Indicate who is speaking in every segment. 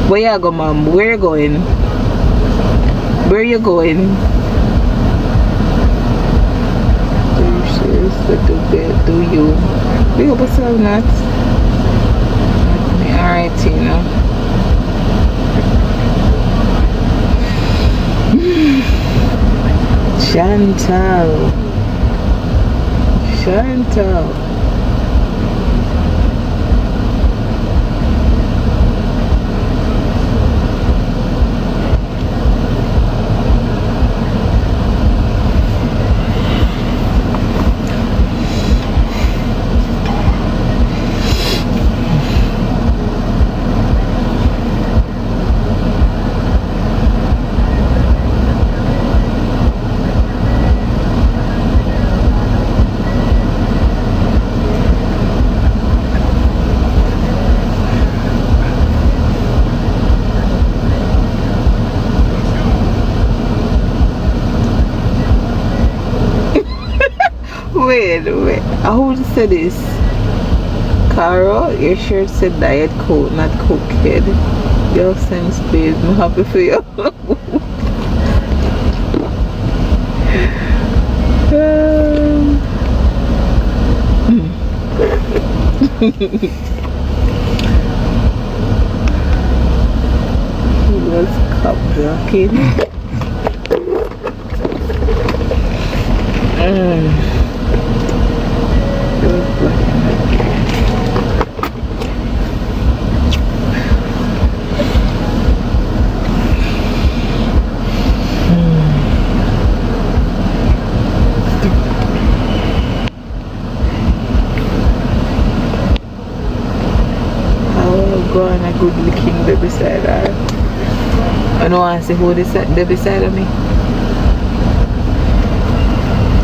Speaker 1: Where you go, mom? Where you going? Where you going? Do you seriously do that? Do you? We hope it's not. Alright, Tina. Chantal. Chantal. Wait. I would say this. Carol, your shirt said diet coke, not cokehead. Your sense, babe. I'm happy for you. He was cup blocking. Go on a good looking baby beside her. I don't want to see who this there beside of me.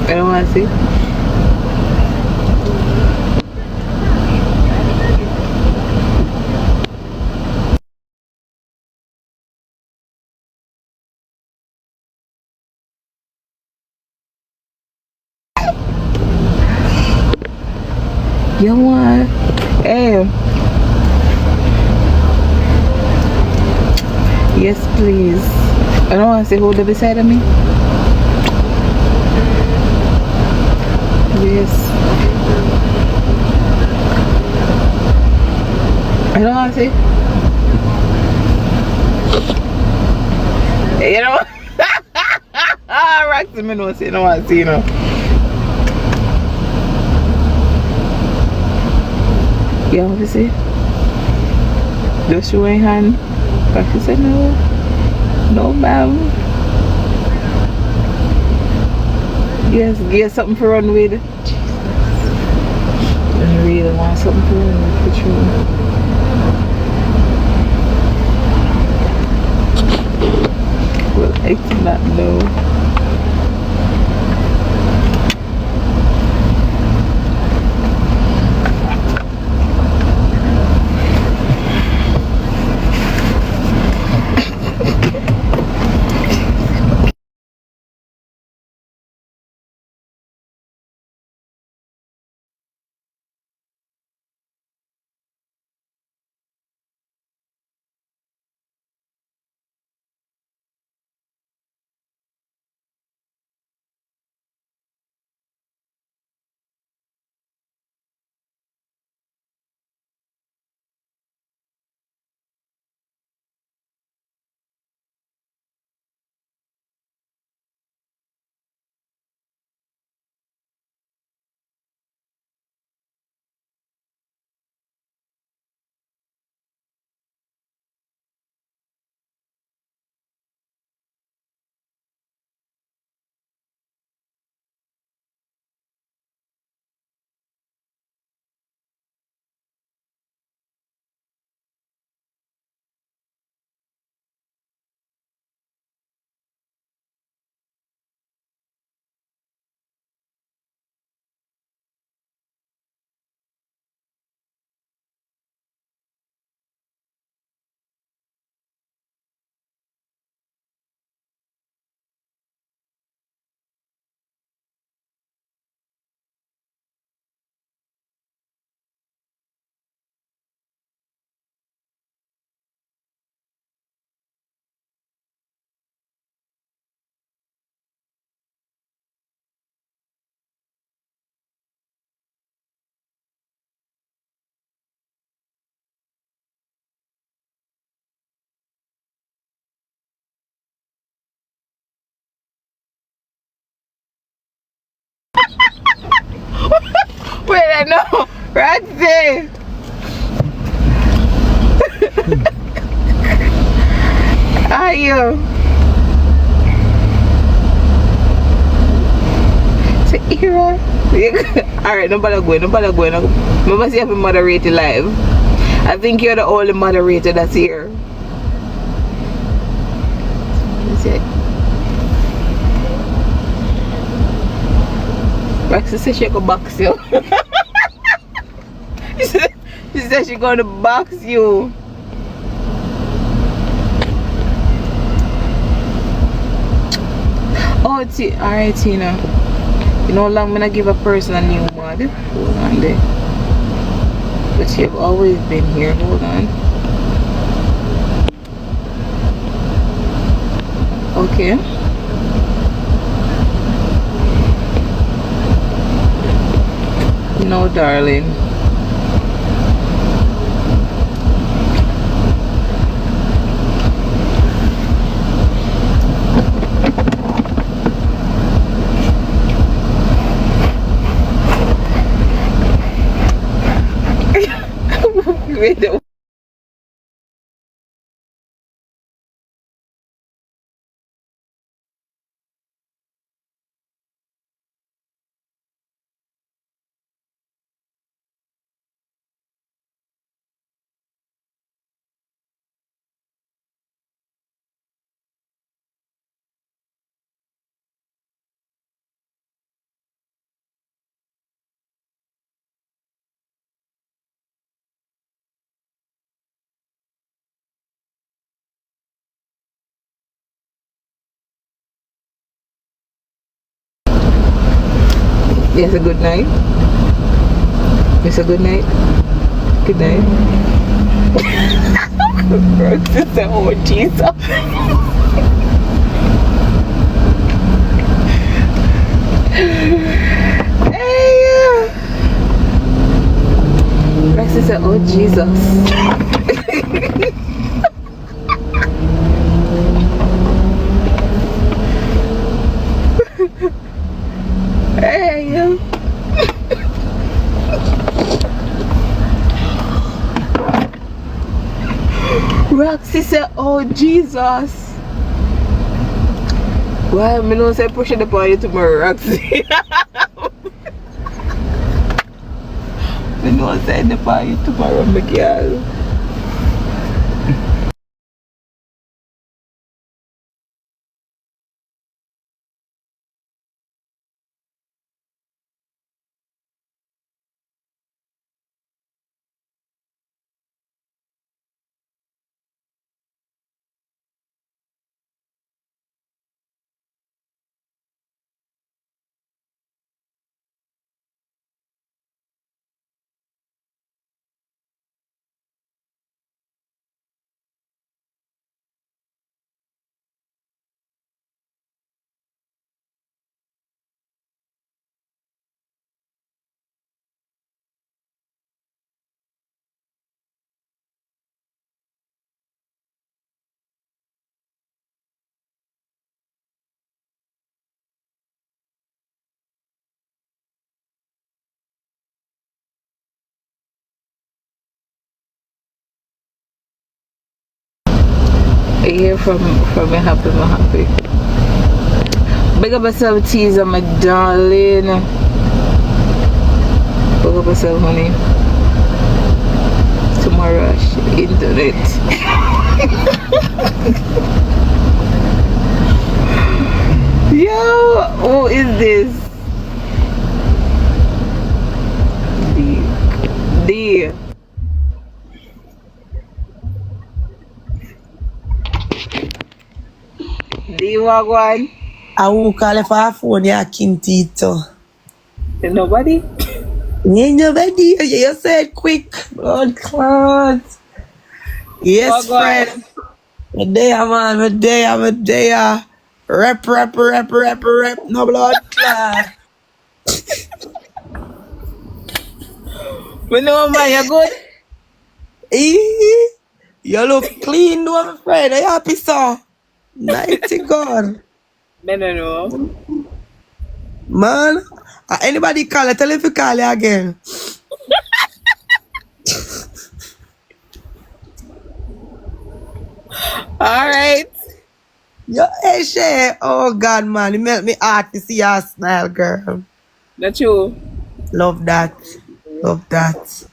Speaker 1: I don't want to see. You want? Hey. Yes, please. I don't want to see who there beside of me. Yes. I don't want to see. You know? Roxy, me no say, I don't want to see, you know. You want to see? Just show your hand. But she said no. No, ma'am. Yes, get something for run with. Jesus. I really want something to run with, for sure. Well, I do not know. I know. Roxy. Are you? So, Ira. Alright, nobody going. Remember, see if we moderate live. I think you're the only moderator that's here. Is it? Roxy said she could box you. She said she's gonna box you. Oh, alright, Tina. You know how long I'm gonna give a person a new mod? Hold on there. But you've always been here. Hold on. Okay. No, darling. Wait, yes, a good night. It's a good night. Good night. Sister, oh Jesus. Hey, Rexy said, oh Jesus. Hey. Roxy said, oh Jesus. Why me no say push the party tomorrow, Roxy? Me no say the party tomorrow, my girl. I hear from me happy. Big up yourself, teaser, my darling. Big up yourself, honey. Tomorrow, internet. Yo, who is this? D. D Wagwan.
Speaker 2: I will call for a phone, yeah, Kintito.
Speaker 1: Nobody?
Speaker 2: Ain't nobody. You said quick. Blood clot. Yes,
Speaker 1: Wagwan.
Speaker 2: friend. Medea, man. Medea. Rep. No blood clot.
Speaker 1: We know, man, you're good?
Speaker 2: You look clean, no, my friend. Are you happy, sir? Mighty God.
Speaker 1: No.
Speaker 2: Man, Anybody call it? Tell him to call you again.
Speaker 1: All right.
Speaker 2: Yo, hey, Shay. Oh, God, man. You make me heart to see your smile, girl.
Speaker 1: That's you.
Speaker 2: Love that. Love that.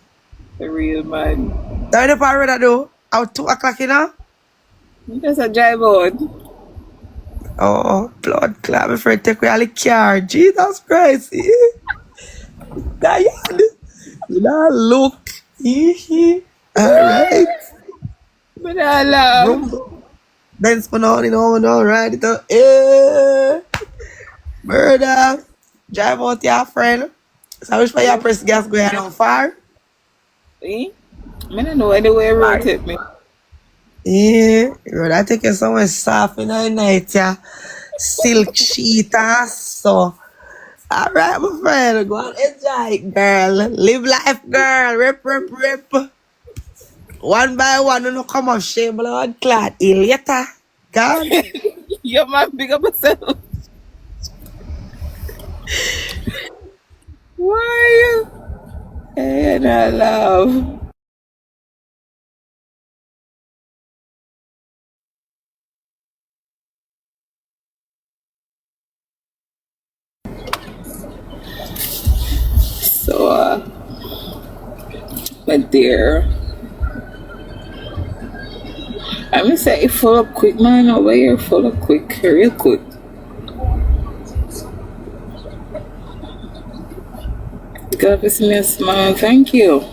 Speaker 1: The real man.
Speaker 2: Now, the part that do? Out 2 o'clock, you know?
Speaker 1: You just a drive out.
Speaker 2: Oh, blood clot. My friend take me all the car. Jesus Christ. Diane. You know, look. All right.
Speaker 1: But I love.
Speaker 2: Vroom, vroom. Then spin on it on, all right. It up. Murder. Drive out your friend. So which way your press gas going on far?
Speaker 1: See? I don't know anywhere road
Speaker 2: Far.
Speaker 1: take me.
Speaker 2: Yeah. Road I take you somewhere soft in the night, yeah. Silk sheet and so. All right, my friend. Go and enjoy it, girl. Live life, girl. Rip, rip, rip. One by one, you know, come up, shame, blood clot. Later. God.
Speaker 1: Your man big up yourself. Why? And I love. So, my dear, I'm gonna say it full up quick, man. Over here, full up quick, real quick. God bless me a smile. Thank you.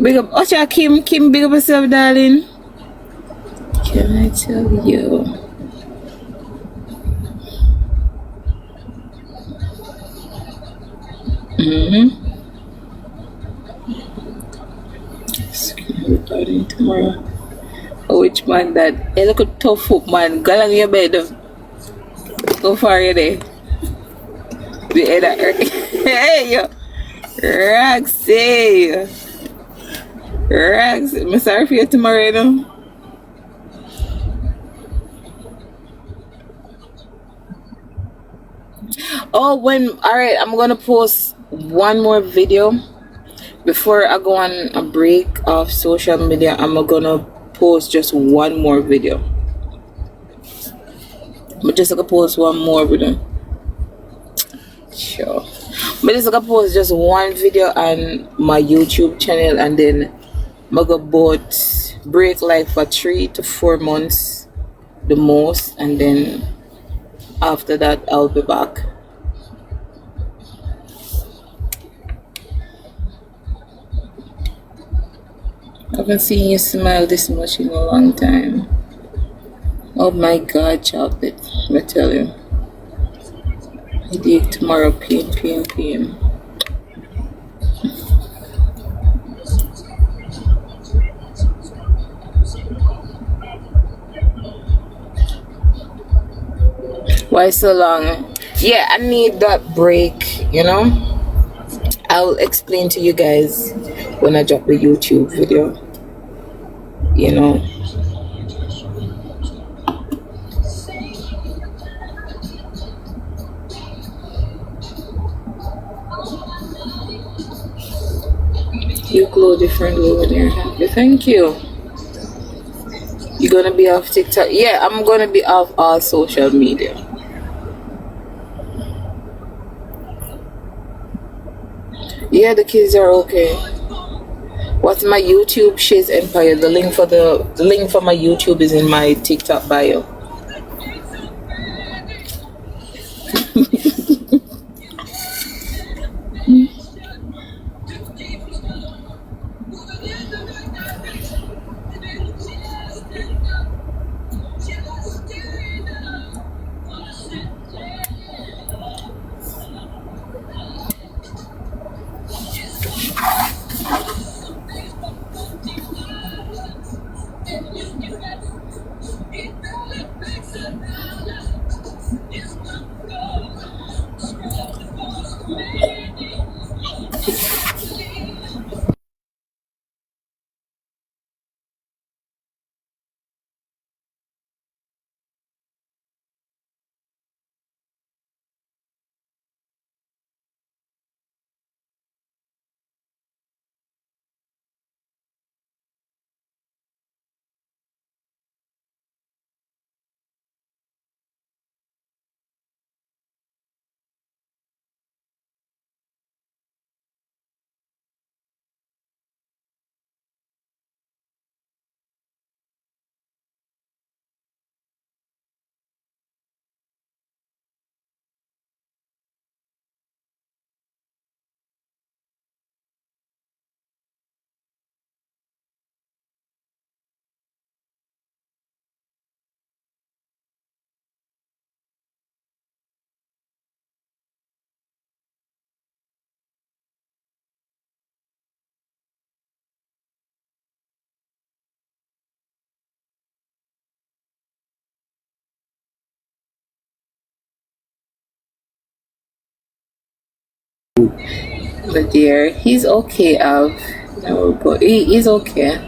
Speaker 1: Big up, Ocha Kim, big up yourself, darling. Can I tell you? Mm-hmm. Starting tomorrow. Oh, which man that? Hey, look at tough hook, man. Go on your bed. Go far you there. The head of hey, yo. Roxy. Roxy. I'm sorry for you tomorrow, you know. Oh, alright, I'm gonna post one more video before I go on a break of social media. I'm gonna post just one more video. But just gonna post one more video. Sure. But just gonna post just one video on my YouTube channel, and then I'm gonna both break like for 3 to 4 months the most, and then after that I'll be back. I haven't seen you smile this much in a long time. Oh my god, chocolate. I tell you. Headache tomorrow, PM. Why so long? Yeah, I need that break, you know? I'll explain to you guys when I drop the YouTube video, you know? You glow different over there. Happy. Thank you. You're gonna be off TikTok? Yeah, I'm gonna be off all social media. Yeah, the kids are okay. What's my YouTube? Shay's Empire. The link for my YouTube is in my TikTok bio. But dear, he's okay, Av. No, but he's okay.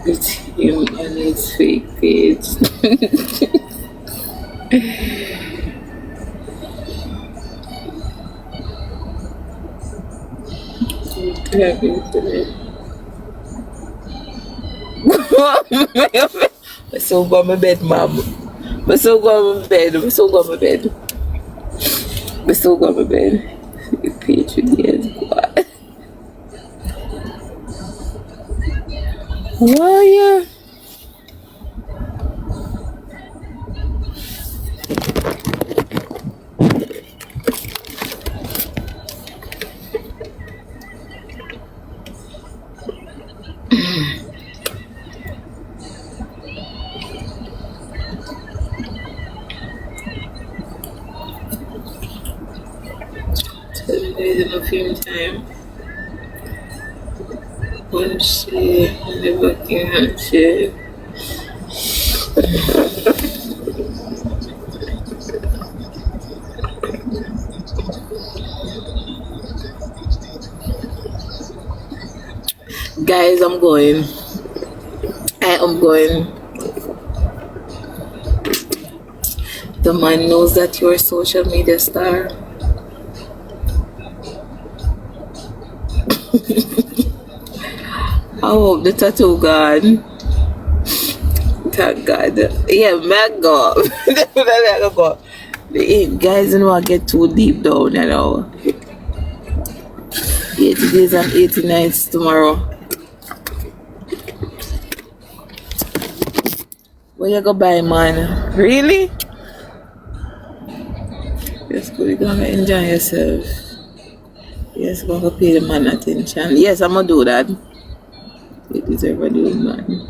Speaker 1: It's him on his fake page. Have internet. I so go on my bed, mom. I so go on my bed. I so go on my bed. I so go on my bed. Patreon, God. Moya. There's a film time. One Shay, and the Buckingham Shay. Guys, I'm going. I am going. The man knows that you're a social media star. I hope the tattoo gone. Thank God. Yeah, man, go. Definitely go. Guys, you know I get too deep down, you know. 80 days and 80 nights tomorrow. Where you go buy, man? Really? Yes, good. You're gonna enjoy yourself. Yes, gonna pay the man attention. Yes, I'm gonna do that. You deserve to do it, man.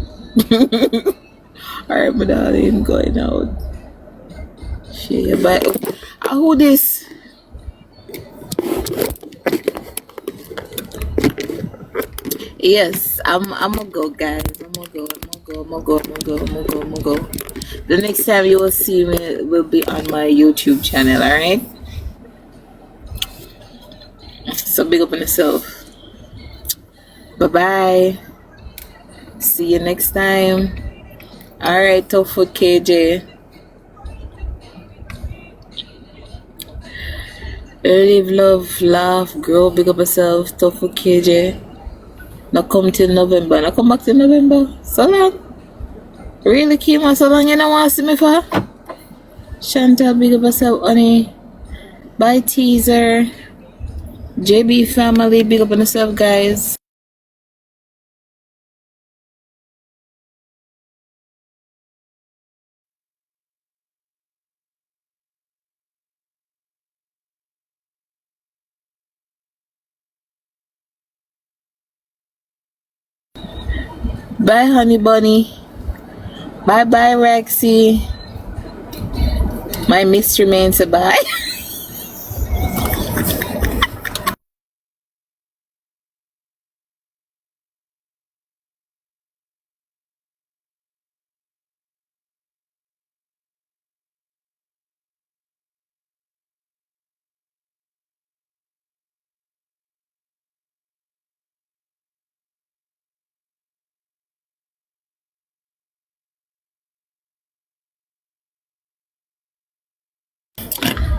Speaker 1: Alright, my darling, going out. Share bye. Who this? Yes, I'm gonna go, guys. I'm gonna go. The next time you will see me will be on my YouTube channel, alright? So big up on yourself. Bye bye. See you next time. Alright, tough food KJ. Live, love, laugh, grow, big up yourself, tough food KJ. Now come till November. Now come back till November. So long. Really, Kima, so long you don't want to see me for? Chantal, big up yourself, honey. Bye, teaser. JB family, big up on yourself, guys. Bye, honey bunny. Bye bye, Rexy. My mystery man said bye.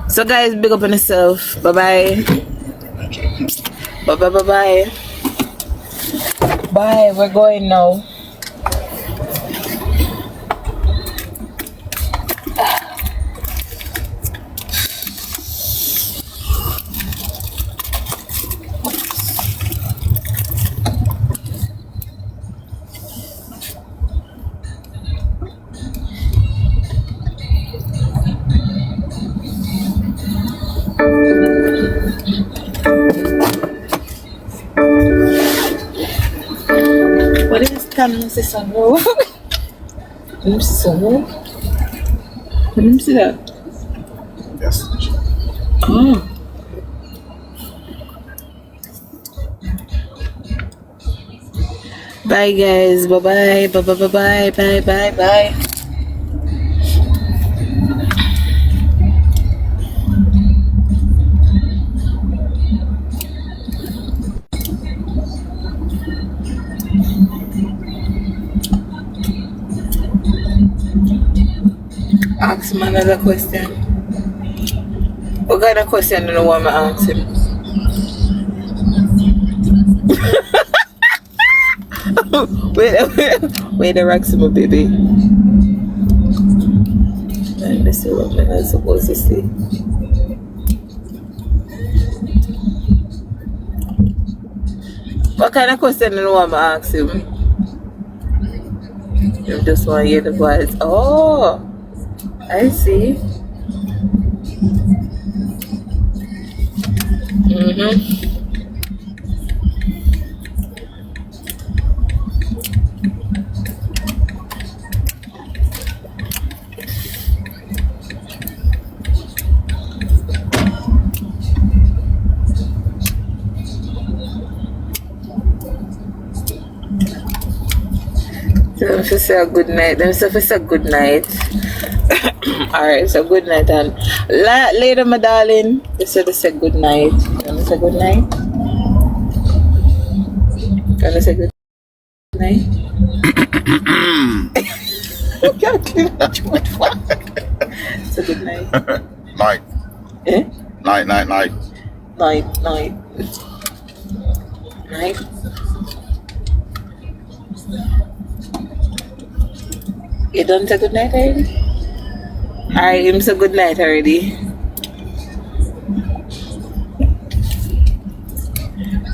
Speaker 1: So guys, big up on yourself. Bye bye. Bye bye bye bye. Bye, we're going now. What is Caan? Let me see some more. Let me see some more. Let me see that.
Speaker 3: Yes.
Speaker 1: Oh. Bye guys. Bye bye. Bye bye bye bye bye bye. Ask him another question. What kind of question do you want me to ask him? wait, ask him, baby. Let me see what I'm supposed to say. What kind of question do you want me to ask him? You just want to hear the voice. Oh, I see. Them for say a good night. Them say for say good night. Alright, so good night and later, my darling. They say good night. Can I say good night? Can I say good night? So good night.
Speaker 3: Night.
Speaker 1: Eh?
Speaker 3: Night.
Speaker 1: Night. You done say good night already? Alright, him say good night already.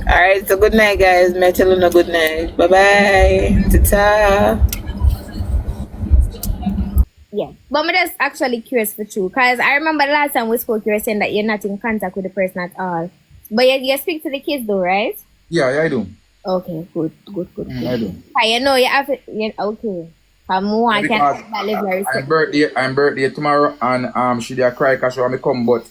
Speaker 1: Alright, so good night guys. May I tell you no good night. Bye bye. Ta-ta.
Speaker 4: Yeah, but I'm just actually curious for true, because I remember the last time we spoke, you were saying that you're not in contact with the person at all. But you speak to the kids though, right?
Speaker 3: Yeah, I do.
Speaker 4: Okay, good.
Speaker 3: I do.
Speaker 4: You know, you have to, okay. I
Speaker 3: Because I'm birthday tomorrow, and she did cry because she want me come, but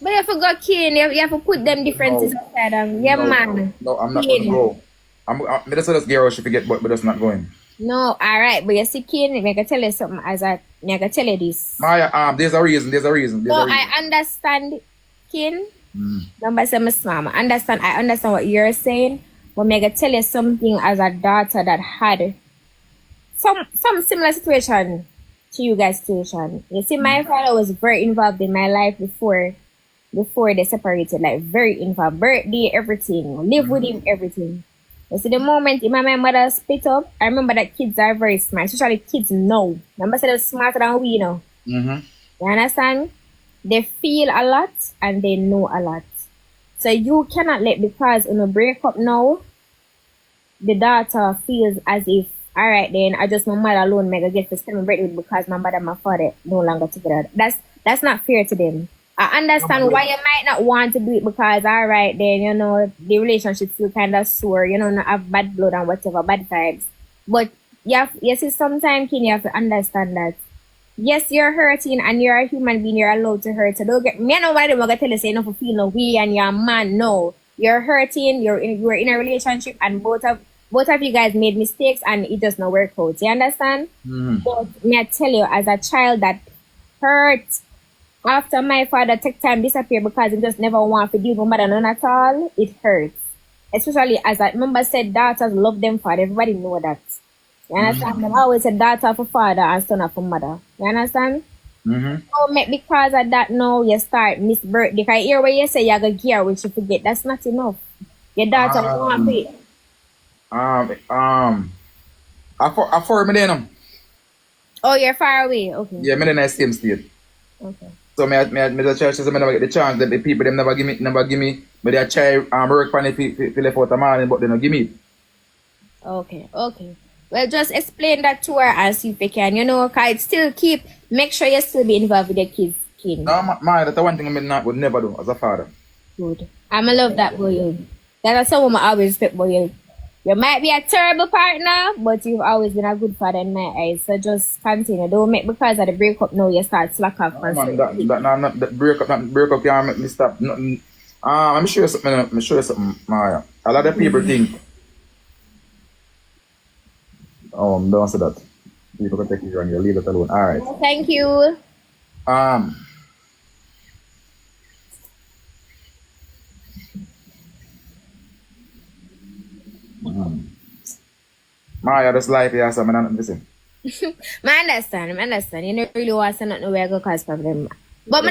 Speaker 4: But you have to go keen, you have to put them differences aside. Yeah, man.
Speaker 3: No, I'm not gonna go. I'm just get her she forget, but just not going.
Speaker 4: No, alright, but you see keen, I can tell you something I can tell you this.
Speaker 3: Maya, there's a reason.
Speaker 4: I understand, Kin. Number seven, mama. I understand what you're saying, but I can tell you something as a daughter that had some similar situation to you guys' situation. You see, my father was very involved in my life before they separated, like very involved, birthday, everything, live with him, everything. You see, the moment my mother split up, I remember that kids are very smart, especially kids know. Remember, they're smarter than we know. You understand? They feel a lot and they know a lot. So you cannot let, because in a breakup now, the daughter feels as if, all right, then I just my mother alone make a get to spend my birthday with because my mother and my father no longer together. That's not fair to them. I understand why you might not want to do it because, all right, then, you know, the relationship still kind of sore, you know, not have bad blood and whatever, bad vibes. But you see, sometimes you have to understand that, yes, you're hurting and you're a human being, you're allowed to hurt. So don't get me, I know why they want to tell you, say, enough for feel no way and you're a man. No, you're hurting, you're in a relationship and both of you guys made mistakes and it does not work out. You understand? But me I tell you, as a child that hurt, after my father take time disappear because he just never want to deal with mother none at all, it hurts. Especially as I remember said, daughters love them father. Everybody know that. You understand? I always said daughter of a father and son of a mother. You understand? So because of that now you start miss birthday. Because here where you say you're gonna gear which you forget, that's not enough. Your daughter want to pay.
Speaker 3: I for me then.
Speaker 4: Oh, you're far away. Okay.
Speaker 3: Yeah, me in the same state.
Speaker 4: Okay.
Speaker 3: So me the church says I never get the chance that the people them never give me, but they try work on it for left out a man, but they don't give me.
Speaker 4: Okay. Well, just explain that to her and see if you can, you know, cause still make sure you still be involved with your kids.
Speaker 3: No, that's the one thing I would never do as a father.
Speaker 4: Good. I'ma love that boy. That's someone I always respect boy. You might be a terrible partner, but you've always been a good father in my eyes. So just continue. Don't make because of the breakup now you start slack off.
Speaker 3: That breakup can't make me stop nothing. I'm sure something, Maya. A lot of people think, don't say that. People can take you and you leave it alone. All right.
Speaker 4: Thank you.
Speaker 3: Moya, just life here, so I'm not listen.
Speaker 4: I understand. You don't really want to say nothing where I go cause problem. But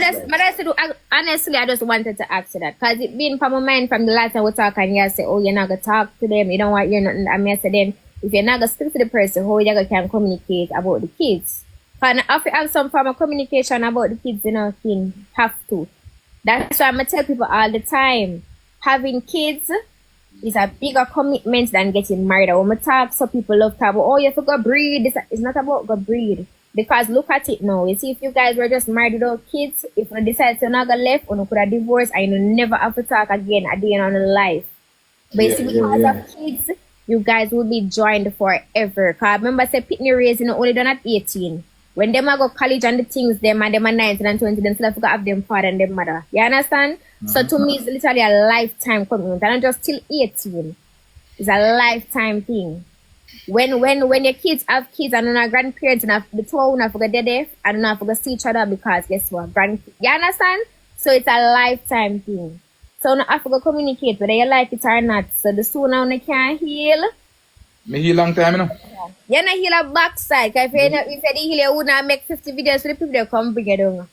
Speaker 4: honestly, I just wanted to ask you that. Because it been from my mind from the last time we talk and you say, oh, you're not going to talk to them. You don't want to hear nothing. I mean, I said, then, if you're not going to speak to the person, how you can communicate about the kids? Because if you have some form of communication about the kids, you know, you have to. That's why I'm going to tell people all the time. Having kids is a bigger commitment than getting married. When we talk, so people love to about, oh, you have to go breed. It's not about go breed. Because look at it now. You see, if you guys were just married without kids, if you decide to not go left, or you could have divorced, and you never have to talk again at the end of the life. But you see, because of kids, you guys will be joined forever. Because I remember, say, Pitney raising only done at 18. When them go college and the things, them and them are 19 and 20, them still have to have them father and them mother. You understand? So to me, it's literally a lifetime commitment. And not just till 18. It's a lifetime thing. When your kids have kids and our grandparents and the two of them have to go there and have to go see each other because guess what? You understand? So it's a lifetime thing. So you have to go communicate whether you like it or not. So the sooner you can heal.
Speaker 3: Me heal long time, you know.
Speaker 4: You're not heal a backside. Because if you heal, you wouldn't make 50 videos for the people that come bring it down.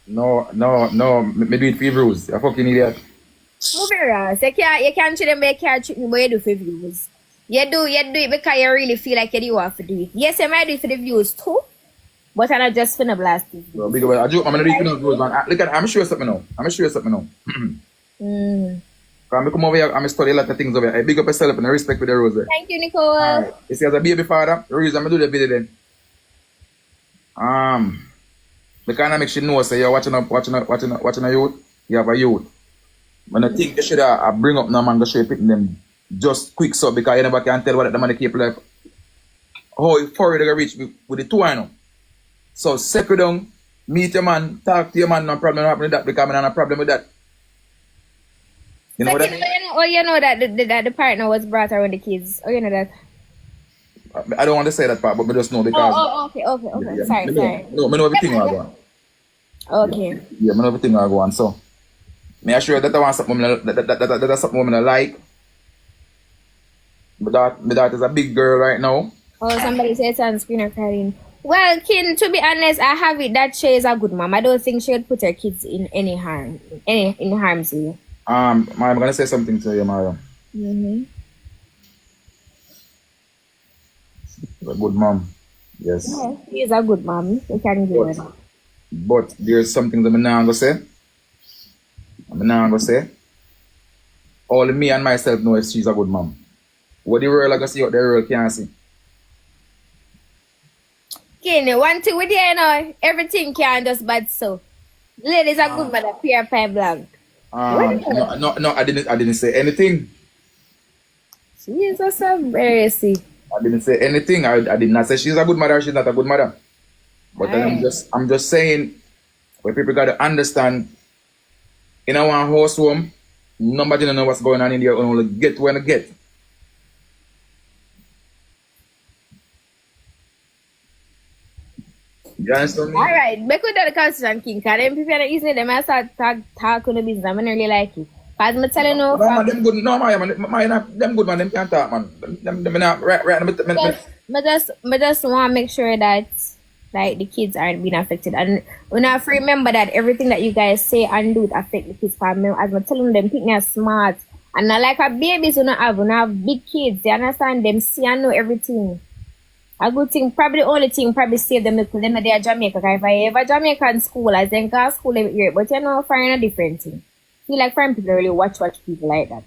Speaker 3: No. Me do it for views. You fucking idiot.
Speaker 4: Move around. So you can't treat them, but you can't treat me, but you do for views. You do it because you really feel like you have to do it. Yes, you might do it for the views too, but I'm not just finna blast it.
Speaker 3: I'm gonna do it for the views, man. Look at, I'm sure something now. I come over here, I'm study a lot of things over here. I big up yourself and I respect for the rose.
Speaker 4: Thank you, Nicole.
Speaker 3: Right. You see, as a baby father, the reason I'm do the video then. Because I make sure know, say you're watching a youth, you have a youth. When I think you should bring up no man, go show it them just quick so because you never can tell what the man keep like how far they reach with the two I know. So settle down, meet your man, talk to your man, no problem happen with that because I have no problem with that. You know what I mean?
Speaker 4: You know that the partner was brought around the kids. Oh, you know that.
Speaker 3: I don't want to say that part, but I just know because.
Speaker 4: Okay.
Speaker 3: Yeah,
Speaker 4: Sorry.
Speaker 3: No, I know everything I go on.
Speaker 4: Okay.
Speaker 3: Yeah, I know everything I go on. So, me assure that I want something that's something women I like. My daughter is a big girl right now.
Speaker 4: Oh, somebody said it's on screen or crying. Well, Kin, to be honest, I have it that Shay is a good mom. I don't think she would put her kids in any harm's way.
Speaker 3: I'm gonna say something to you, Mara. A good mom. Yes.
Speaker 4: Yeah, she is a good mom. You can give her that.
Speaker 3: But there's something that I'm not gonna say. Only me and myself know if she's a good mom. What the world I gonna see what the world can't see.
Speaker 4: Kin, one thing with you know, everything can just bad so. Ladies are good mother, pure pie blank.
Speaker 3: No, I didn't say anything.
Speaker 4: Jesus have mercy.
Speaker 3: I didn't say anything. I did not say she's a good mother, she's not a good mother. But I'm just saying what people gotta understand in our house home, nobody don't know what's going on in there, only get when I get. You understand me?
Speaker 4: Alright, make we do the conversation, King, because them people are easily, them I start talking the business, I don't really like it. Because I'm telling you,
Speaker 3: man, them good, no, them good man, them can't talk, man. Them not right.
Speaker 4: I just want to make sure that like the kids aren't being affected, and we have to remember that everything that you guys say and do it affect the kids. As I'm telling them, people are smart, and not like our babies who don't have big kids. They understand them, see and know everything. A good thing, probably the only thing probably save them because them they are Jamaica. Because if I ever Jamaican school, I think go school every year, but you know, foreign a different thing. Feel like foreign people really watch people like that.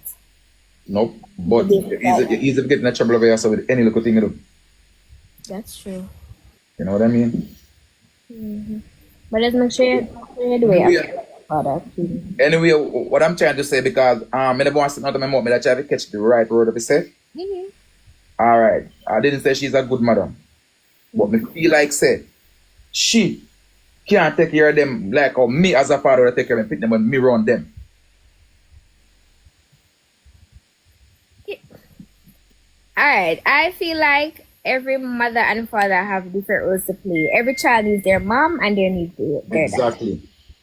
Speaker 3: Nope, but easy getting in trouble over here so with any little thing you do.
Speaker 4: That's true.
Speaker 3: You know what I mean?
Speaker 4: But let's make sure you do it.
Speaker 3: Anyway, what I'm trying to say, because I never want to sit out of my mouth, I try to catch the right word of it say. Alright, I didn't say she's a good mother. But me feel like say she can't take care of them like how me as a father take care of them, pick them and me run them.
Speaker 4: Alright, I feel like every mother and father have different roles to play. Every child needs their mom and they need their dad.
Speaker 3: Exactly.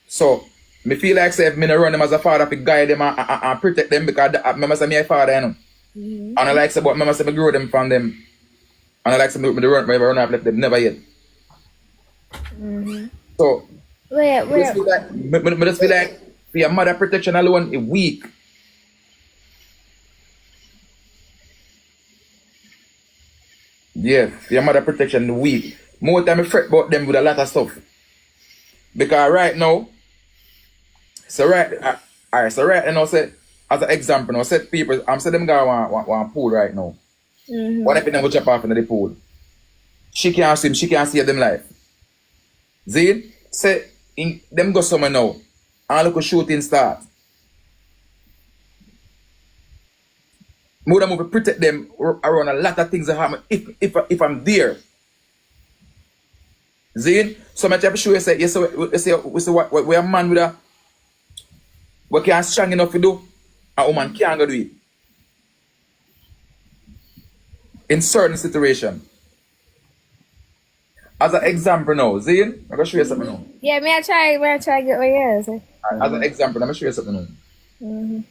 Speaker 3: So, me feel like say if me no run them as a father to guide them and protect them because remember say me a father, you know. And I like say but remember say me grow them from them. And I like say me run up left them never yet. So
Speaker 4: Wait.
Speaker 3: me just feel like for your mother protection alone is weak. Yeah, your mother protection is weak. More time I fret about them with a lot of stuff. Because right now, so right now, say as an example, now set people, I'm saying them guy want pool right now. What if them go jump off into the pool? She can't swim, she can't save them life. See? Say them go somewhere now. And look at shooting start. More than move protect them around a lot of things that happen if I'm there. See? So I try to show you say, yes, we say what we a man with a what can strong enough to do, a woman can't go do it. In certain situation. As an example now, see? I'm gonna show you something now.
Speaker 4: Yeah, may I try to get what you say.
Speaker 3: As an example, I'm gonna show you something now.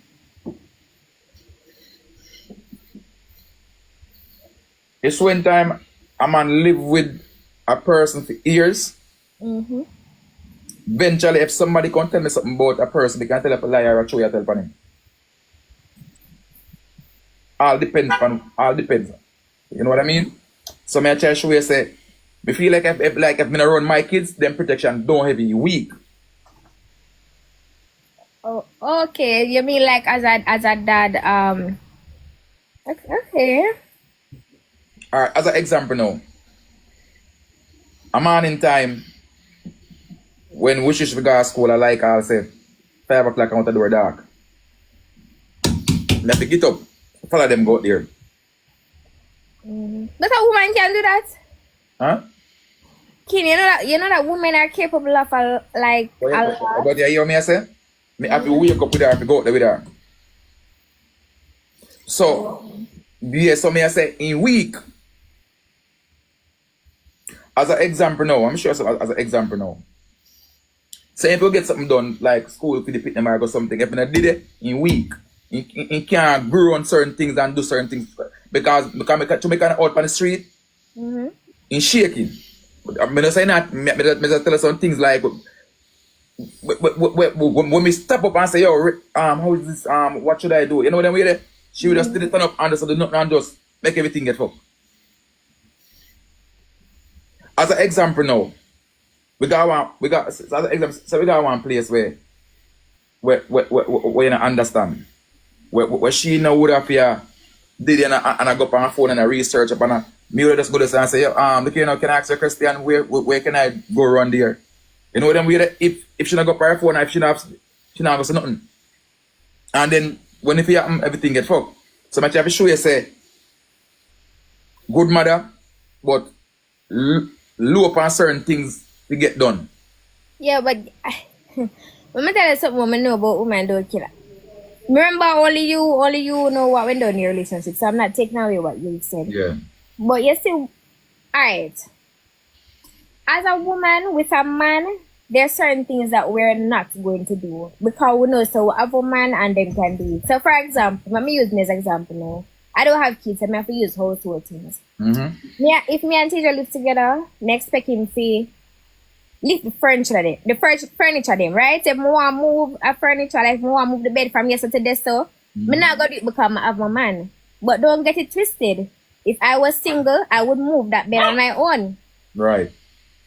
Speaker 3: It's one time a man live with a person for years. Eventually, if somebody can tell me something about a person, they can tell if a liar or a true, I tell him. All depends. You know what I mean? So me I try to show you say, me feel like if me around my kids, them protection don't heavy weak.
Speaker 4: Oh, okay. You mean like as a dad? Okay.
Speaker 3: Alright, as an example now, a man in time when we should go to school, I like I'll say 5 o'clock I want the door dark. Let me get up, follow them go out there.
Speaker 4: But a woman can do that.
Speaker 3: Huh?
Speaker 4: Ken, you know that women are capable of a lot.
Speaker 3: But you hear me I say? Me have to wake up with her, I have to go out there with her. So, yeah, so me I say in week. As an example now, I'm sure as an example now. Say if you get something done, like school for the pit them or something, if I did it in week, you can't grow on certain things and do certain things because to make an out on the street, in shaking. I'm not saying that, I'm just tell you some things like when we step up and say, yo, how is this, what should I do? You know what I mean? She would just still turn up and just do nothing and just make everything get fucked. As an example now, we got one place where you don't understand. Where she now would have did and I go up on her phone and I research up and me would just go there and say, look, you know, can I ask you, Christian, where can I go around there? You know them weird if she not go up on her phone, if she not go say nothing. And then when if you everything get fucked. So I try to show you say good mother, but low upon certain things to get done.
Speaker 4: Yeah, but let me tell you something women know about women don't kill. Remember, only you know what went down in your relationship, so I'm not taking away what you said.
Speaker 3: Yeah.
Speaker 4: But you see, alright. As a woman with a man, there are certain things that we're not going to do because we know so we have a man and then can do it. So for example, let me use me as example now. I don't have kids, I have to use household things. If me and teacher live together, me expect him to lift the furniture them, right? If I want to move a furniture, like if I want to move the bed from yesterday to this, so me not going to do it because I have my man. But don't get it twisted. If I was single, I would move that bed on my own.
Speaker 3: Right.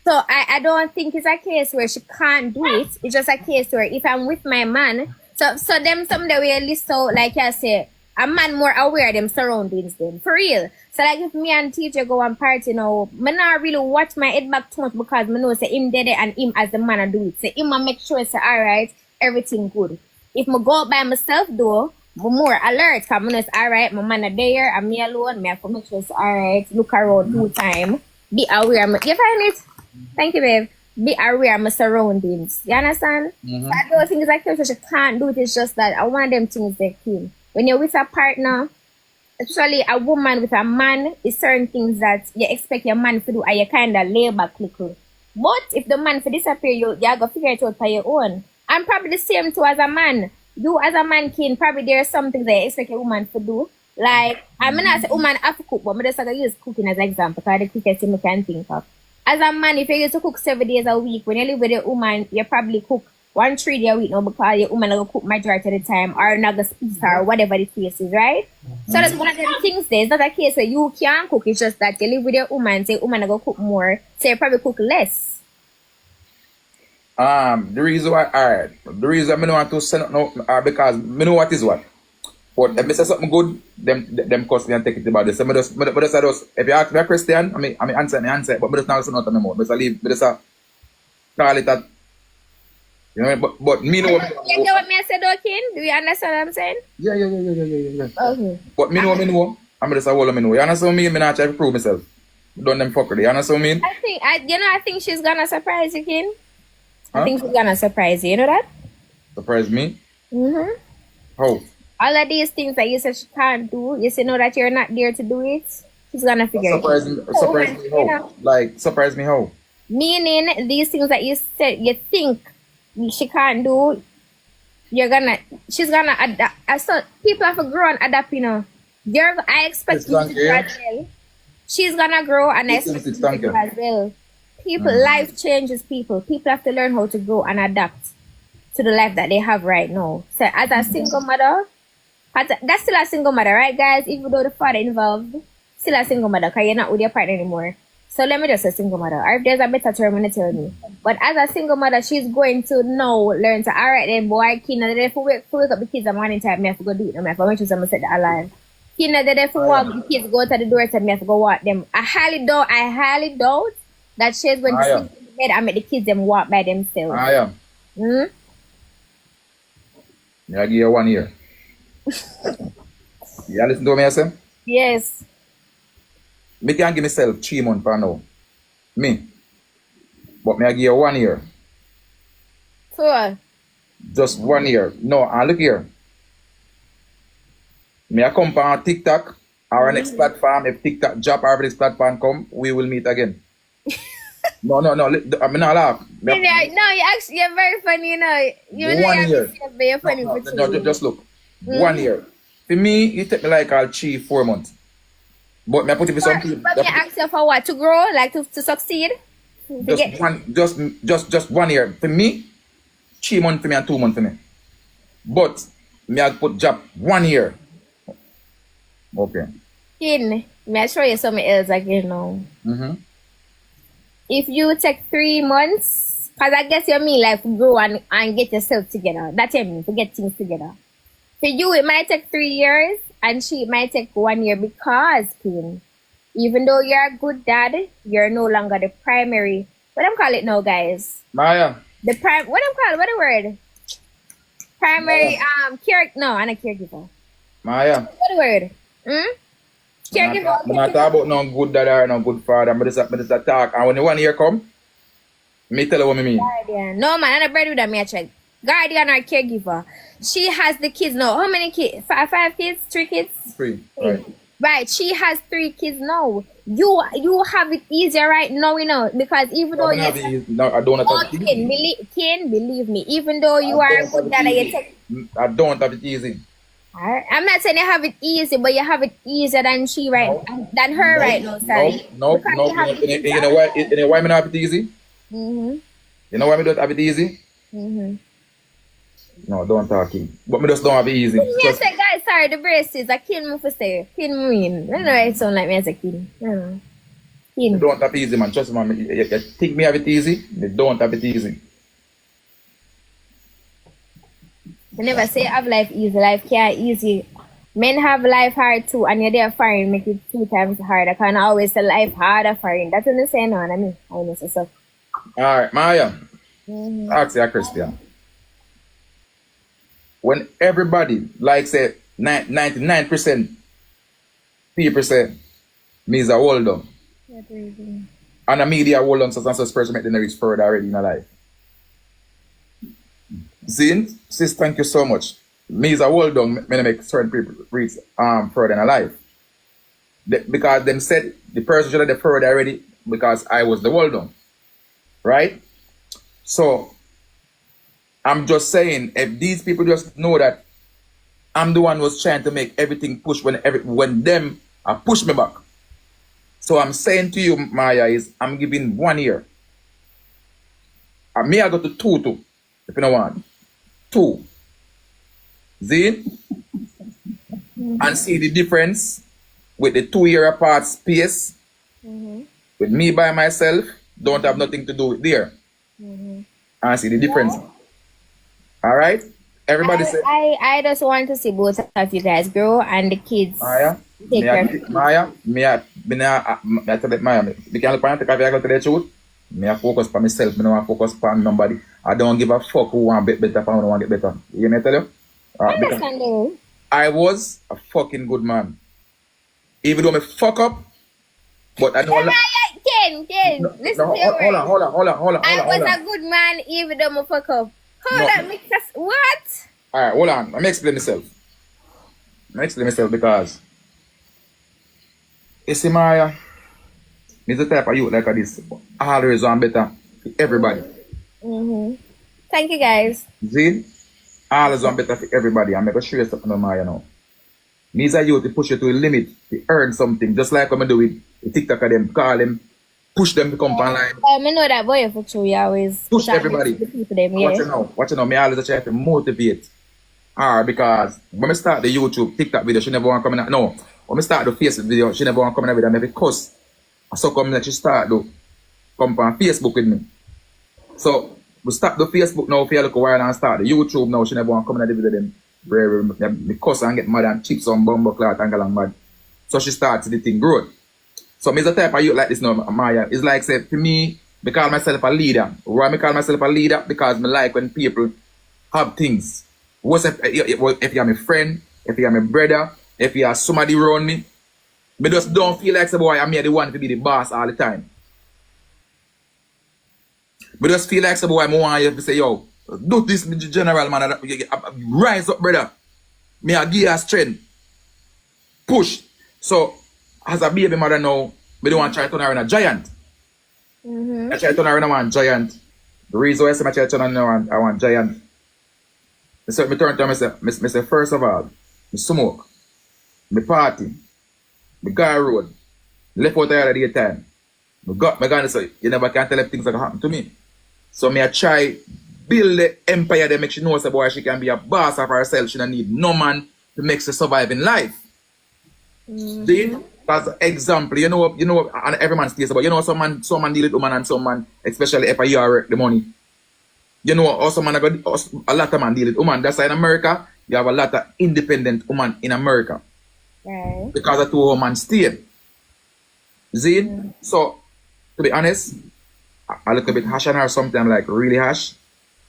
Speaker 4: So I don't think it's a case where she can't do it. It's just a case where if I'm with my man, so them something that we list out, like I say, a man more aware of them surroundings them. For real. So like if me and teacher go and party now, me not really watch my head back too much because me know say him dead and him as the man and do it. So him and make sure say alright, everything good. If me go out by myself though, me more alert because me know say alright, my man are there and me alone, me have to make sure say alright, look around 2 times, be aware. You find it? Thank you, babe. Be aware of my surroundings. You understand? So I don't think it's like she can't do it, it's just that I want them things they clean. When you're with a partner, especially a woman with a man, is certain things that you expect your man to do and you kind of lay back little. But if the man for disappear, you got to figure it out by your own. And probably the same too as a man. You as a man can probably there are some things that you expect a woman to do. Like, I'm not say woman have to cook, but I'm just going to use cooking as an example because the quickest thing I can think of. As a man, if you used to cook 7 days a week, when you live with a woman, you probably cook 3 days a week now because your woman will cook majority of the time or not go speak or whatever the case is, right? So that's one of them things there. It's not a case where you can't cook, it's just that you live with your woman, say woman will cook more, so you probably cook less.
Speaker 3: The reason why, alright, the reason I don't want to send out now, because I know what is what. But if I say something good, them cuss me and take it about this. So I just, if you ask me a question, I mean answer, but I just not listen out of my mouth. I just leave, I just call it that. You know, but me know
Speaker 4: You get what me I said, though, Ken? Do you understand what I'm saying?
Speaker 3: Yeah.
Speaker 4: Okay.
Speaker 3: But me know, I'm just a whole of me know. You understand what I mean? Me not try to prove myself. Done them fuckery. You understand what I mean?
Speaker 4: I think she's gonna surprise you, Ken.
Speaker 3: Huh?
Speaker 4: I think she's gonna surprise you. You know that?
Speaker 3: Surprise me?
Speaker 4: Mm-hmm.
Speaker 3: How?
Speaker 4: All of these things that you said she can't do, you say know that you're not there to do it. She's gonna figure it out.
Speaker 3: Surprise me how?
Speaker 4: You know?
Speaker 3: Like, surprise me how?
Speaker 4: Meaning these things that you said you think she can't do, she's gonna adapt. So people have to grow and adapt, you know. I expect you to grow as well. She's gonna grow and I expect you to grow as well. Life changes people. People have to learn how to grow and adapt to the life that they have right now. So as a single mother, that's still a single mother, right, guys? Even though the father involved, still a single mother because you're not with your partner anymore. So let me just say single mother. Or if there's a better term, when tell me. But as a single mother, she's going to learn to, all right then, boy, Kina, they for wake up the kids at morning time, I have to go do it. I have to make sure someone set that alarm. Kina, they for walk the kids, go to the door, tell me I have to go walk them. I highly doubt that she's going to sit in the bed and make the kids them walk by themselves.
Speaker 3: Yeah, I give you 1 year. You listen to me, I say?
Speaker 4: Yes.
Speaker 3: Me can give myself 3 months for now. Me. But me I give you 1 year.
Speaker 4: So,
Speaker 3: Just 1 year. No, and look here. Me I come on TikTok or next platform. If TikTok drop or this platform come, we will meet again. No. I'm not laugh.
Speaker 4: No, you're very funny, you know. You know
Speaker 3: 1 year.
Speaker 4: You're funny for
Speaker 3: No, just look. 1 year. For me, it take me like 3-4 months. But me I put it for some people.
Speaker 4: But me ask you for what? To grow? Like to succeed?
Speaker 3: Just 1 year. For me, 3 months for me and 2 months for me. But me I put job 1 year. Okay.
Speaker 4: Kin, may I show you something else again now? If you take 3 months, because I guess you mean like grow and get yourself together. That's what I mean, to get things together. For you, it might take 3 years, and she might take 1 year because, Kin, even though you're a good dad, you're no longer the primary. What I'm call it now, guys?
Speaker 3: Maya.
Speaker 4: What I'm call it? What the word? Primary I'm not caregiver.
Speaker 3: Maya.
Speaker 4: What the word? Caregiver.
Speaker 3: I'm not talking about no good dad or no good father. I'm just a talk. And when the 1 year come, me tell you what I mean.
Speaker 4: Guardian. No man, I'm a breadwinner, me I check. Guardian or caregiver. She has the kids now. How many kids? 5 kids? 3 kids?
Speaker 3: 3. Right.
Speaker 4: Right. She has 3 kids now. You have it easier right now, you know, because even though
Speaker 3: I don't have it easy.
Speaker 4: Believe me, even though you are a good dad,
Speaker 3: I don't have it easy.
Speaker 4: I'm not saying you have it easy, but you have it easier than than her right now, sorry.
Speaker 3: No. You know why? You know why I don't have it easy? You know why I don't have it easy? No, don't talk it. But I just don't have it easy.
Speaker 4: Yes, guys, sorry, the braces. I can't move for say. Can't mean. I don't know why it sound like me as a kid.
Speaker 3: You don't have it easy, man. Trust me, man. You think me have it easy? You don't have it easy.
Speaker 4: I never say have life easy. Life can't easy. Men have life hard too, and you're there foreign make it 2 times harder. I can't always say life harder foreign. That's what I'm saying, I mean. I know so.
Speaker 3: Alright, Maya. Ask you a question. When everybody, like say 99% people say me is a hold on. And the media hold on such and such person make them reach further already in their life. Zin, sis, thank you so much. Me is a hold on, me make certain people reach further in their life. because them said the person should have deferred already because I was the hold on. Right? So I'm just saying, if these people just know that I'm the one who was trying to make everything push when them push me back. So I'm saying to you, Maya, is I'm giving 1 year. And me, I go to two, if you don't want. 2. See? And see the difference with the 2 year apart space. With me by myself, don't have nothing to do with there. And see the difference. All right? Everybody say.
Speaker 4: I just want to see both of you guys grow and the kids.
Speaker 3: Maya,
Speaker 4: Take care.
Speaker 3: Maya, I tell it, Maya, we can't look at the caveat to the truth. Me I focus on myself, me don't focus on nobody. I don't give a fuck who want to get better, who want to get better. You hear me tell you?
Speaker 4: Understandable.
Speaker 3: I was a fucking good man. Even though me fuck up, but I know.
Speaker 4: Ken, listen to your words.
Speaker 3: Hold on.
Speaker 4: I was a good man even though I fuck up. Hold on, because what?
Speaker 3: Alright, hold on. Let me explain myself. Because you see, Maya, me the type of youth like this. Always want better for everybody.
Speaker 4: Thank you, guys.
Speaker 3: See? Always want better for everybody. I'm going to show you something, Maya, now. Me as a youth to push you to a limit to earn something. Just like I'm doing with the TikTok of them, call them, push them to come online.
Speaker 4: I know that boy for true. You always
Speaker 3: push everybody.
Speaker 4: The people them, yeah.
Speaker 3: Watch you now. Me always try to motivate her because when I start the YouTube, TikTok video, she never want to come in. No, when I start the Facebook video, she never want to come in with them because I saw come that she start to come on Facebook with me. So we start the Facebook now for a little while and start the YouTube now. She never want to come in the video them. Because I get mad and chips on bumble cloth and go mad. So she starts the thing growth. So me the type of youth like this now, Maya. It's like say for me, I call myself a leader. Why I call myself a leader? Because I like when people have things. What's if you're my friend, if you're my brother, if you're somebody around me, I just don't feel like say boy I'm the one to be the boss all the time. I just feel like say boy I want you to say yo, do this general man, rise up brother. Me I give you strength. Push. So as a baby mother now, I don't want to try to turn her in a giant. I try to turn her in a giant. The reason why I say I try to turn her in a giant. So I turn to myself, I say first of all, I smoke, I party, I go on road, left out there at the time. I got to say, you never can tell if things are going to happen to me. So I try build the empire that makes she know boy she can be a boss of herself. She don't need no man to make her survive in life. See? As an example, you know, and every man's case about, you know, some man deal with woman and some man, especially if you work the money. You know, also man, a lot of man deal with woman. That's why in America, you have a lot of independent women in America.
Speaker 4: Right.
Speaker 3: Because of 2 women stay. See? So, to be honest, a little bit hash on her sometimes, like really hash,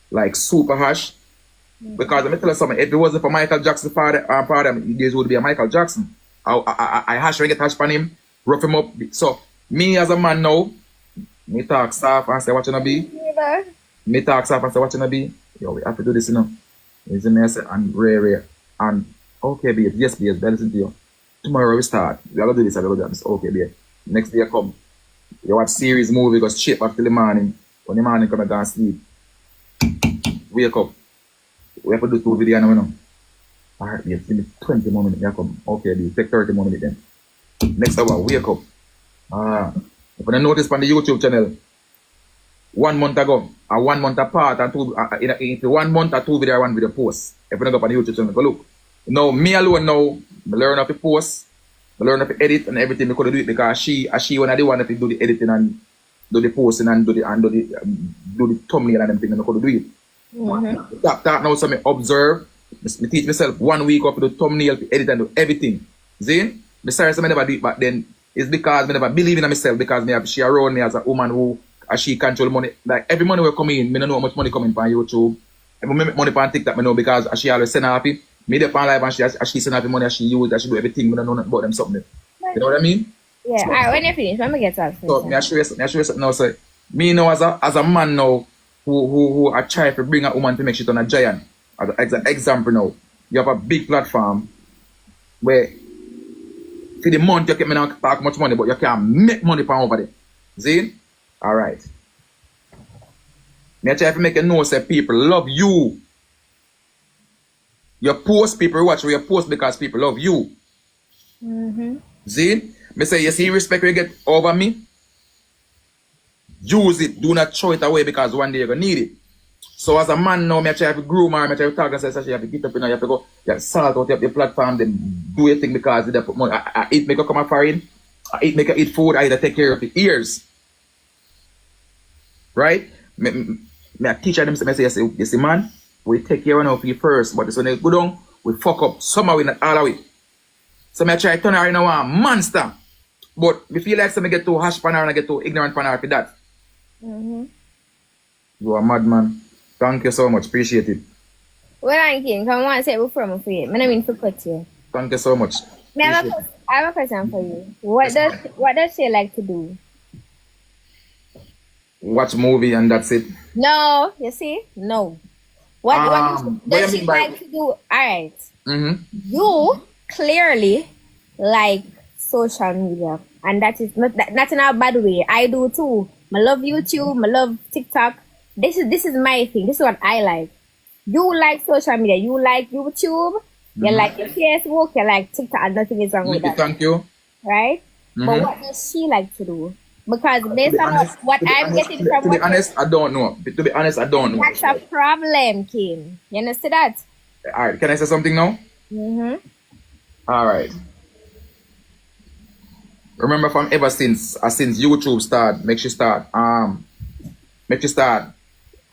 Speaker 3: like super hash. Because let me tell you something, if it wasn't for Michael Jackson father, there would be a Michael Jackson. I hash and get hash on him, rough him up. So, me as a man now, me talk soft and say what you gonna be.
Speaker 4: Yeah.
Speaker 3: Me talk soft and say what you gonna be. Yo, we have to do this, you know. Is me I say, and rare. And okay, babe, yes, babe, I listen to you. Tomorrow we start. We are gonna do this, I gotta do that. Okay, babe. Next day I come. You watch series movie, go shape up till the morning. When the morning come, I go and sleep. Wake up. We have to do 2 videos now, you know. Alright, yes, give me 20 more minutes. Yeah, come. Okay, babe, take 30 more minutes then. Next hour, wake up. If you notice on the YouTube channel, 1 month ago, 1 month apart, and 2, if 1 month or 2 video, 1 video post. If you don't go on the YouTube channel, go look. Now, me alone now, I learn how to post, I learn how to edit and everything. I could do it because she when I the one that do the editing and do the posting and do the thumbnail and everything, I could do it. That now, so I observe, I teach myself 1 week up to do thumbnail, to edit and do everything. See? Besides, I never do it back then. It's because I never believe in myself because me have she around me as a woman who she control money. Like every money will come in, I don't know how much money coming from YouTube. If I make money on TikTok, I know because she always send happy. Me there on live and she send happy money, she use, she do everything, I don't know nothing about them something. You know what I mean?
Speaker 4: Yeah,
Speaker 3: so,
Speaker 4: alright, when you finish, let me get to
Speaker 3: so I show you something now. So me now as a man now who I try to bring a woman to make she turn a giant. As an example now, you have a big platform where for the month you get me not talk much money, but you can make money from over there. See? Alright. Me try to make you know say people love you. You post, people watch you post because people love you. See? Me say, you see respect you get over me? Use it. Do not throw it away because one day you're going to need it. So as a man now, me try to groom her, me try to talk and say, you have to get up, you have to go, you have to salt out your platform, then do your thing because they put money. I eat, make her come a foreign. I eat, make her eat food, I either take care of the ears. Right? Me I teach them, say, you see, man, we take care of you first, but when they go down, we fuck up. Somehow we not all of it. So I try to turn her into a monster. But me feel like some get too harsh pan her and I get too ignorant pan her for that. You are mad man. Thank you so much. Appreciate it.
Speaker 4: Well, I'm kidding. I want to say before I'm for you. I mean to cut you.
Speaker 3: Thank you so much.
Speaker 4: I have a question for you. What does she like to do?
Speaker 3: Watch movie and that's it.
Speaker 4: No, you see? No. What does she like to do? Alright. You clearly like social media. And that is not in a bad way. I do too. I love YouTube, I love TikTok. This is my thing. This is what I like. You like social media. You like YouTube. You like your Facebook. You like TikTok. And nothing is wrong with that.
Speaker 3: Thank you.
Speaker 4: Right? But what does she like to do? Because based on what I'm getting from...
Speaker 3: To be honest, I don't know. To be honest, I don't know.
Speaker 4: That's a problem, Kim. You understand that?
Speaker 3: Alright, can I say something now? Alright. Remember from ever since YouTube start, make sure start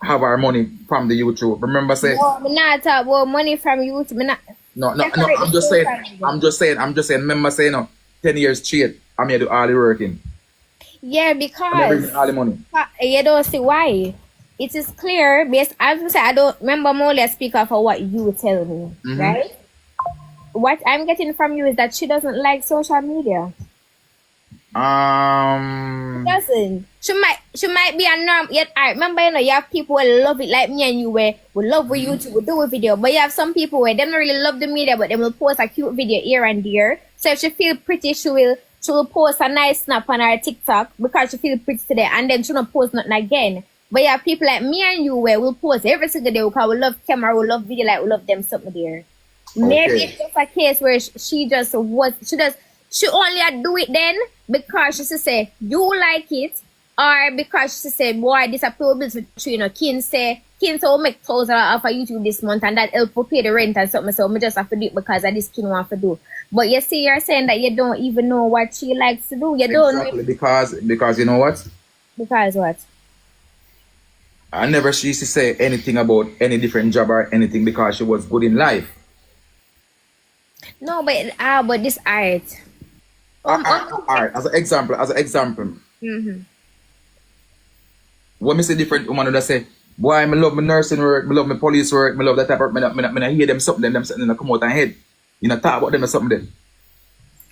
Speaker 3: have our money from the YouTube. Remember say
Speaker 4: no, me not talk about money from YouTube.
Speaker 3: No, I'm just saying, remember saying 10 years straight, I'm here to do all the working.
Speaker 4: Yeah, because
Speaker 3: all the money.
Speaker 4: You don't see why. It is clear based as I say I don't remember Moya speak up for what you tell me, right? What I'm getting from you is that she doesn't like social media. Doesn't. She might be a norm. Yet I remember you have people who love it like me and you where we love what YouTube will do a video. But you have some people where they don't really love the media but they will post a cute video here and there. So if she feel pretty she will post a nice snap on her TikTok because she feel pretty today and then she don't post nothing again. But you have people like me and you where we'll post every single day because we love camera, we love video, like we love them something there. Maybe it's just a case where she only do it then because she say you like it, or because she say boy this a problem between Kin say will make $1,000 off of YouTube this month and that help pay the rent and something, so I just have to do it because of this Kin want to do. But you see, you're saying that you don't even know what she likes to do. You don't
Speaker 3: really, because you know what?
Speaker 4: Because what?
Speaker 3: I never she used to say anything about any different job or anything because she was good in life.
Speaker 4: No, but this art.
Speaker 3: Alright, as an example. When me say different woman that say, boy, I love my nursing work, I love my police work, I love that type of work, I hear them something that come out and head. You know, talk about them or something then.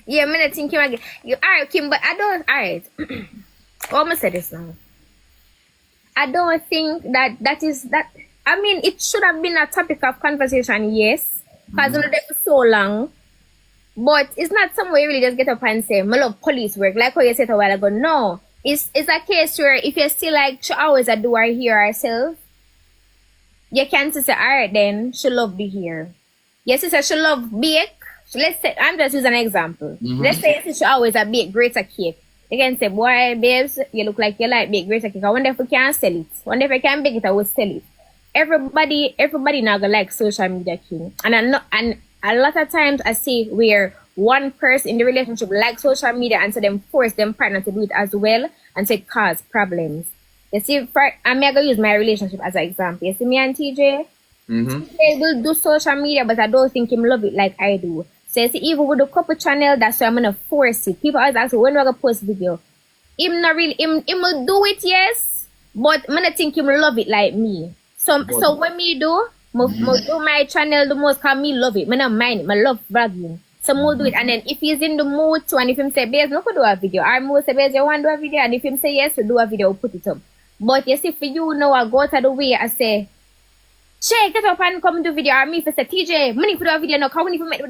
Speaker 4: Yeah, I'm not thinking again. You alright, Kim, but I don't alright. I'm gonna say this now. I don't think that is that. I mean, it should have been a topic of conversation, yes, because we're there for so long. But it's not somewhere you really just get up and say, I love police work, like how you said a while ago. No, it's a case where if you still like, she always do her hair herself, you can't say, alright then, she love the hair. Yes, she said she love bake. Let's say, I'm just using an example. Let's say she always bake greater cake. You can say, boy, babes, you look like you like bake greater cake. I wonder if we can sell it. I wonder if I can bake it, I will sell it. Everybody now gonna like social media king. And a lot of times I see where one person in the relationship likes social media and so them force them partner to do it as well and so it cause problems. You see, I'm gonna use my relationship as an example. You see me and TJ? TJ will do social media, but I don't think him love it like I do. So you see, even with the couple channel, that's why I'm gonna force it. People always ask me when we're gonna post video. Him will do it, yes, but I don't think him love it like me. So when me do my channel the most cause me love it. I don't mind it. I love vlogging. So more do it, and then if he's in the mood to, and if him say, babes, no could do a video, or more say, babes, you want to do a video, and if him say yes, we do a video, we'll put it up. But you see, for you now, I go to the way, I say, Shay, get up and come do video, or me if I say, TJ, money for do a video now, how many for make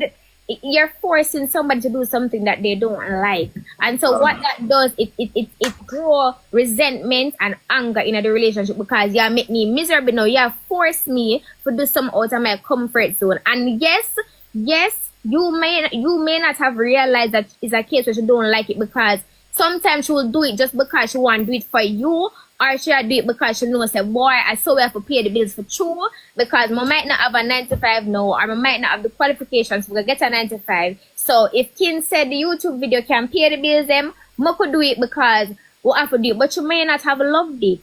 Speaker 4: you're forcing somebody to do something that they don't like. And so what that does, it grow resentment and anger in the relationship because you make me miserable now. You have forced me to do some out of my comfort zone. And yes, you may not have realized that it's a case where she don't like it because sometimes she will do it just because she want to do it for you, or she will do it because she knows that, boy, I so have to pay the bills for true because I might not have a 9 to 5 now, or I might not have the qualifications to get a 9 to 5. So if Kin said the YouTube video can pay the bills, I could do it because we have to do it, but you may not have loved it.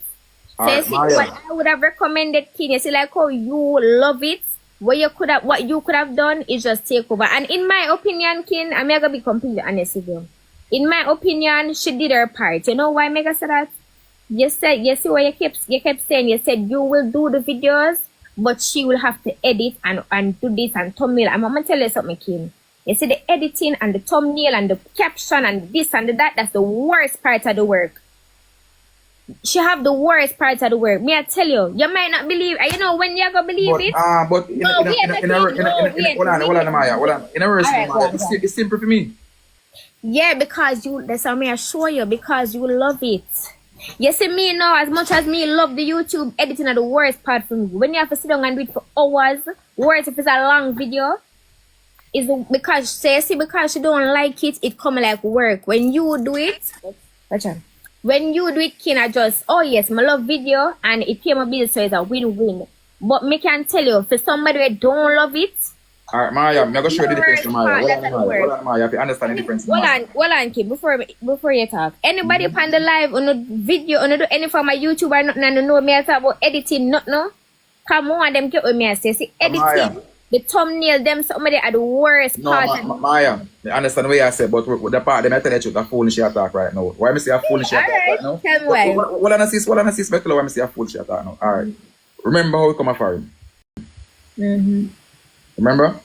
Speaker 4: So you see, what I would have recommended, Kin, you see like how you love it, what you could have done is just take over. And in my opinion, Kin, I'm gonna be completely honest with you. In my opinion, she did her part. You know why Mega said that? You see what you kept saying. You said you will do the videos, but she will have to edit and do this and thumbnail. I'm gonna tell you something, Kim. You see the editing and the thumbnail and the caption and this and that. That's the worst part of the work. She have the worst part of the work. Me I tell you, you might not believe. You know when you're gonna believe it.
Speaker 3: But in a Maya, in a verse, it's simple for me.
Speaker 4: Yeah, because that's how me I show you, because you love it. You see me now, as much as me love the YouTube editing are the worst part for me. When you have to sit down and do it for hours, worse if it's a long video, is because because she don't like it, it come like work. When you do it, when you do it, can I just, oh yes, my love video and it pay my bills, so it's a win-win. But me can tell you, for somebody who don't love it,
Speaker 3: alright, Maya, I'm gonna show you the difference, Maya. Hold on, Maya, if you understand the difference.
Speaker 4: Hold on, Kid, before you talk. Anybody on the live, on the video, on the any from my YouTube or nothing, and know me I talk about editing, not no. Come on, them get with me, I say, see, editing, Maya. The thumbnail, them somebody are the worst part.
Speaker 3: Maya, I understand what you said, but the part, them I tell you, the foolish attack right now. Why me say a foolish attack right now?
Speaker 4: Tell me why.
Speaker 3: What I see, why me say a foolish attack now? Alright. Remember how we come afar him?
Speaker 4: Mm-hmm.
Speaker 3: Remember?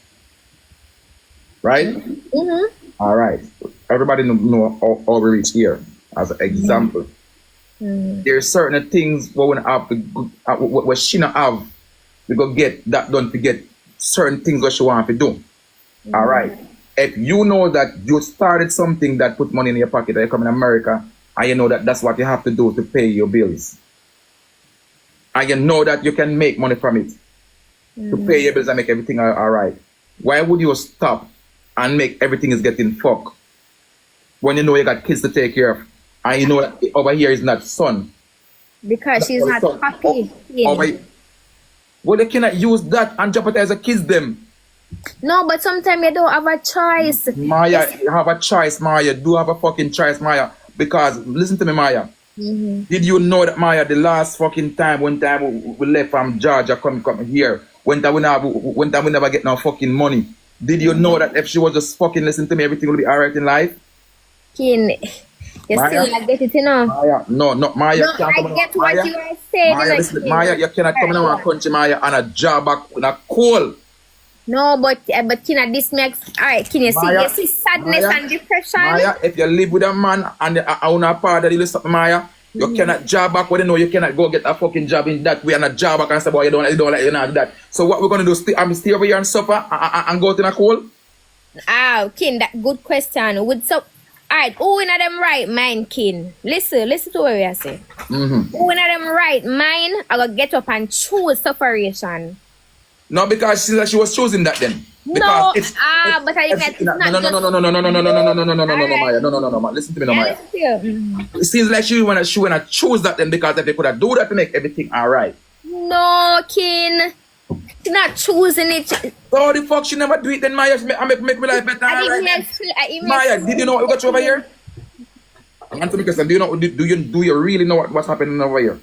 Speaker 3: Right?
Speaker 4: Mm-hmm.
Speaker 3: All right. Everybody know how we reach here as an example.
Speaker 4: Mm-hmm.
Speaker 3: There are certain things we want to have, what she not have, we go get that done to get certain things what she want to do. Mm-hmm. All right. If you know that you started something that put money in your pocket, or you come in America, and you know that that's what you have to do to pay your bills, and you know that you can make money from it, to pay your bills and make everything all right, why would you stop and make everything is getting fucked when you know you got kids to take care of, and you know that over here is not son?
Speaker 4: Because she's not happy.
Speaker 3: Well, they cannot use that and jeopardize the kids them.
Speaker 4: No, but sometimes you don't have a choice.
Speaker 3: Maya, you have a choice, Maya. Do have a fucking choice, Maya. Because, listen to me, Maya.
Speaker 4: Mm-hmm.
Speaker 3: Did you know that, Maya, the last fucking time, one time we left from Georgia, come here, when time we never get no fucking money. Did you know that if she was just fucking listening to me, everything will be alright in life?
Speaker 4: Kin, you
Speaker 3: Maya,
Speaker 4: still not get it, you know?
Speaker 3: Maya, no, Maya.
Speaker 4: No, I get what you are saying.
Speaker 3: Maya, listen, Maya, you cannot come in our country, Maya, and a job back in a coal.
Speaker 4: No, but Kina, this makes, alright, Kin, you see sadness and depression.
Speaker 3: Maya, if you live with a man and on a part that you listen, Maya, you cannot job back when you know you cannot go get a fucking job in that way and a job back and say, boy, you don't like you not that. So what we're gonna do? Stay over here and suffer and go to the coal?
Speaker 4: Kin, that good question. Alright, who in them right mind, Kin? Listen to what we are saying.
Speaker 3: Mm-hmm.
Speaker 4: Who in them right mind, I will get up and choose separation.
Speaker 3: No, because she was choosing that then.
Speaker 4: No,
Speaker 3: because
Speaker 4: but I meant it's not
Speaker 3: Maya. No. Listen to me, no, Maya. It seems like she wanna choose that then, because if they could have do that to make everything alright.
Speaker 4: No, Kin. She's not choosing it.
Speaker 3: So the fuck she never do it then, Maya? I make my life better. Maya, did you know what we got over here? Answer me question. Do you really know what's happening over here?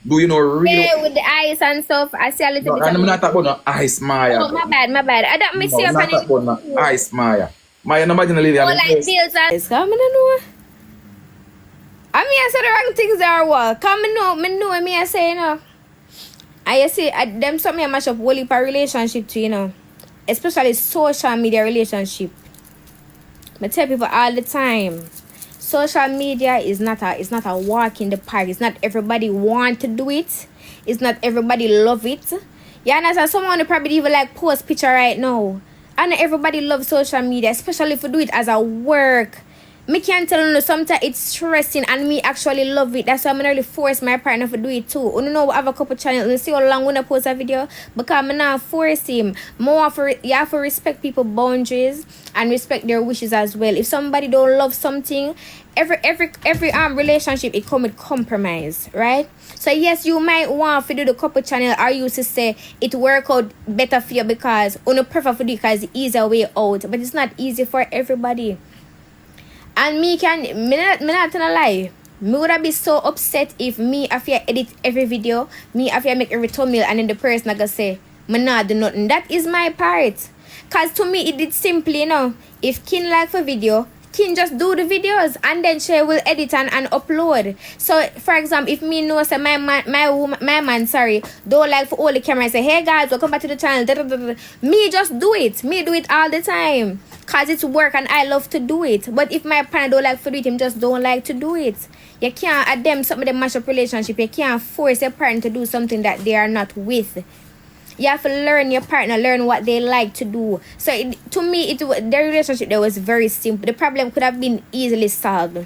Speaker 3: Do you know really?
Speaker 4: Yeah, with the eyes and stuff. I see a little bit.
Speaker 3: I'm not talking about no eyes, Maya.
Speaker 4: Oh, my bad. I don't miss you.
Speaker 3: I'm not talking about no eyes, Maya. Maya, nobody gonna leave you.
Speaker 4: Like bills and it's coming to know. I mean, I said the wrong things are what. Come know me. I say, you know. I see them something I mash up whole heap of relationship too, you know. Especially social media relationship. I tell people all the time. Social media is not a walk in the park. It's not everybody want to do it. It's not everybody love it. You understand? Someone will probably even like post picture right now And everybody loves social media, especially if you do it as a work. Me can't tell you sometimes it's stressing and me actually love it. That's why I'm really force my partner to do it too. You know, I have a couple channels and see how long when I post a video because I'm not force him. More for you have to respect people's boundaries and respect their wishes as well. If somebody don't love something, every relationship it come with compromise, right? So yes, you might want to do the couple channel or you to say it work out better for you because you prefer to do it because it's easier way out. But it's not easy for everybody. And me not gonna lie. Me would be so upset if me have to edit every video, me have to make every thumbnail and then the person gonna say, me not do nothing. That is my part. Cause to me it did simply, you know, if Kin like for video, Kin just do the videos and then Shay will edit and upload. So for example, if me know say my man don't like for all the camera and say, hey guys, welcome back to the channel. Me just do it. Me do it all the time. Cause it's work and I love to do it. But if my partner don't like to do it, him just don't like to do it. You can't at them some of them mash up relationship. You can't force your partner to do something that they are not with. You have to learn your partner, learn what they like to do. So to me, their relationship there was very simple. The problem could have been easily solved.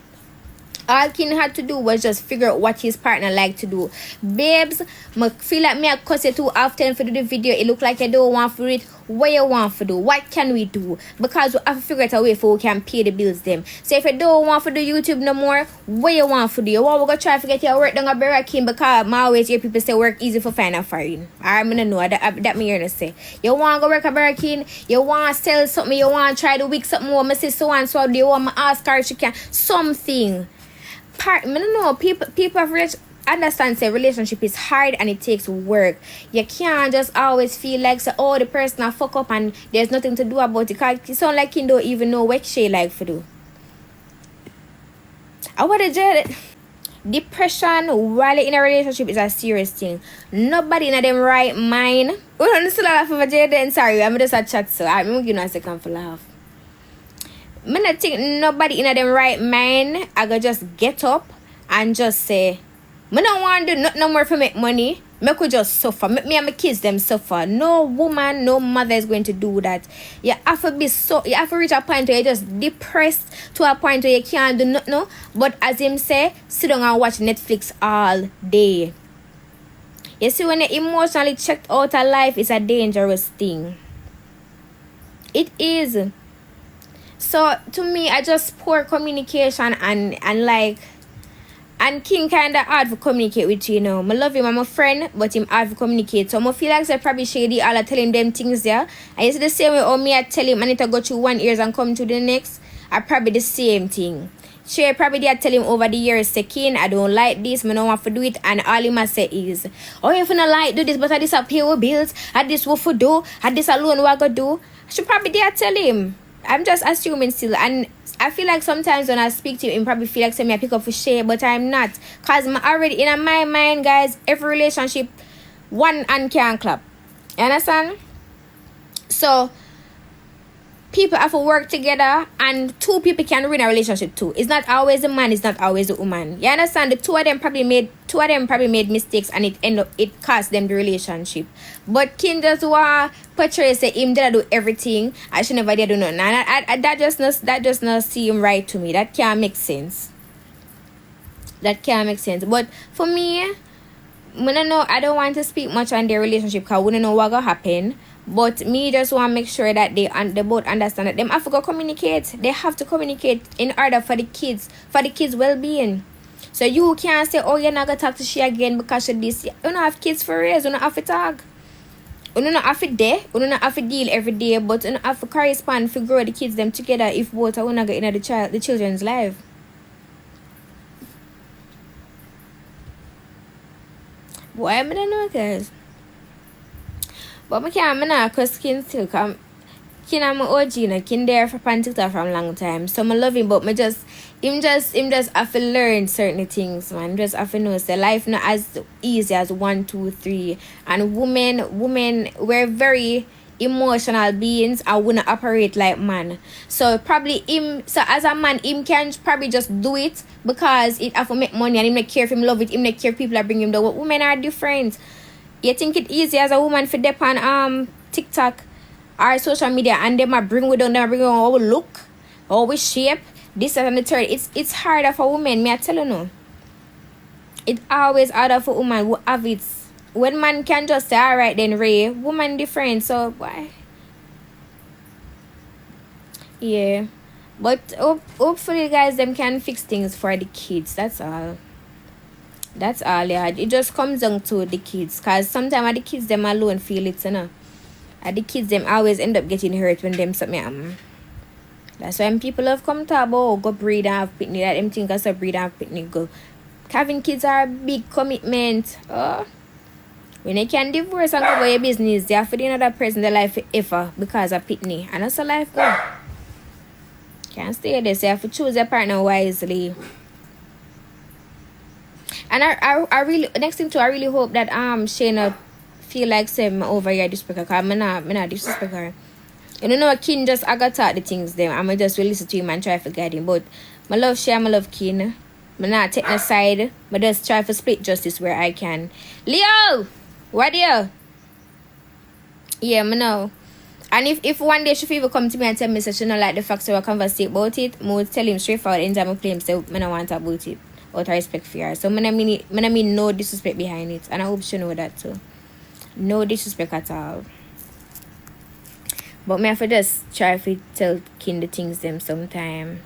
Speaker 4: All Kin had to do was just figure out what his partner like to do. Babes, I feel like me I cuss you too often for do the video. It look like you don't want to do it. What you want to do? What can we do? Because we have to figure out a way for we can pay the bills them. So if you don't want to do YouTube no more, what you want to do? You want to go try to get your work done a better Kin because I always hear people say work easy for finding a foreign. I'm gonna know that me hearing say. You want to go work a better Kin? You want to sell something? You want to try to week something more? I say so and so. Do you want to ask her if she can something? I don't know. People have understand say relationship is hard and it takes work. You can't just always feel like say, oh, the person a fuck up and there's nothing to do about it. Cause it sound like you don't even know what she like to do. I would have said depression while in a relationship is a serious thing. Nobody in them right mind. We don't still laugh over Jaden. Sorry, I'm just a chat so I'm gonna give you a second for laugh. I don't think nobody in them right mind I go just get up and just say I don't want to do nothing no more for make money. I could just suffer. Me and my kids them suffer. No woman, no mother is going to do that. You have to reach a point where you're just depressed to a point where you can't do nothing. No? But as him say, sit down and watch Netflix all day. You see, when you're emotionally checked out of life, it's a dangerous thing. It is. So to me, I just poor communication and King kind of hard to communicate with you, you know. I love him, I'm a friend, but him hard to communicate. So I feel like I probably shady all I tell him them things there. And it's the same way how me I tell him I need to go through one ears and come to the next. I probably the same thing. Shay probably did tell him over the years, say, King, I don't like this, I don't want to do it. And all he must say is, oh, if you don't like do this, but I this a pay with bills, I this what for do, I this alone what I go do. I should probably did tell him. I'm just assuming still. And I feel like sometimes when I speak to him probably feel like say me I pick up for Shay, but I'm not. Cause I'm already in my mind, guys, every relationship one hand can clap. You understand? So people have to work together and two people can ruin a relationship too. It's not always the man, it's not always the woman. You understand? The two of them probably made mistakes and it cost them the relationship. But King just want portray say him did do everything and she never did do nothing. And that just not seem right to me. That can't make sense. But for me, I don't want to speak much on their relationship because we don't know what gonna happen. But me just want to make sure that they both understand that them have to go communicate. They have to communicate in order for the kids well-being. So you can't say, oh, you're not going to talk to she again because of this. You don't have kids for raise. You don't have to talk. You don't have to day. You don't have to deal every day. But you don't have to correspond to grow the kids them together if both are going to get into the children's life. Why am I not guys? But I can't because King still come. King I'm OG and King there for TikTok from a long time. So I love him, but him just have to learn certain things, man. Just have to know say life not as easy as 1, 2, 3. And women we're very emotional beings and wanna operate like man. So probably as a man, him can probably just do it because it have to make money and him not care if him love it, him not care if people are bring him down. Women are different. You think it easy as a woman for dep on TikTok our social media and them a bring we down, them a bring on how we look, how we shape, this and the third. It's harder for women, me I tell you no. It's always harder for women who have it. When man can just say, alright then Ray, woman different, so why? Yeah. But hopefully guys them can fix things for the kids. That's all. That's all, yeah. It just comes down to the kids. Cause sometimes the kids them alone feel it, you know. And the kids them always end up getting hurt when them something happen. That's why when people have come to about go breed and have picnic, that them think as a breed and have picnic go. Having kids are a big commitment. When they can divorce and go about your business, they have to do another person their life forever because of picnic. And that's a life go. Can't stay there, so you have to choose your partner wisely. And I really, next thing too, I really hope that Shay not feel like saying over here disrespect her, cause me not disrespect her. You know, Kin just I got taught the things them. I'ma just will listen to him and try to guide him. But my love Shay, my love Kin. Me not take no side. But just try to split justice where I can. Leo, what you? Yeah, me know. And if one day she even come to me and tell me that she don't like the fact so I converse about it, I will tell him straightforward in time I play him say I don't want to about it. Out of respect for her. So I mean no disrespect behind it. And I hope she know that too. No disrespect at all. But me have to just try to tell Kin the things them sometime.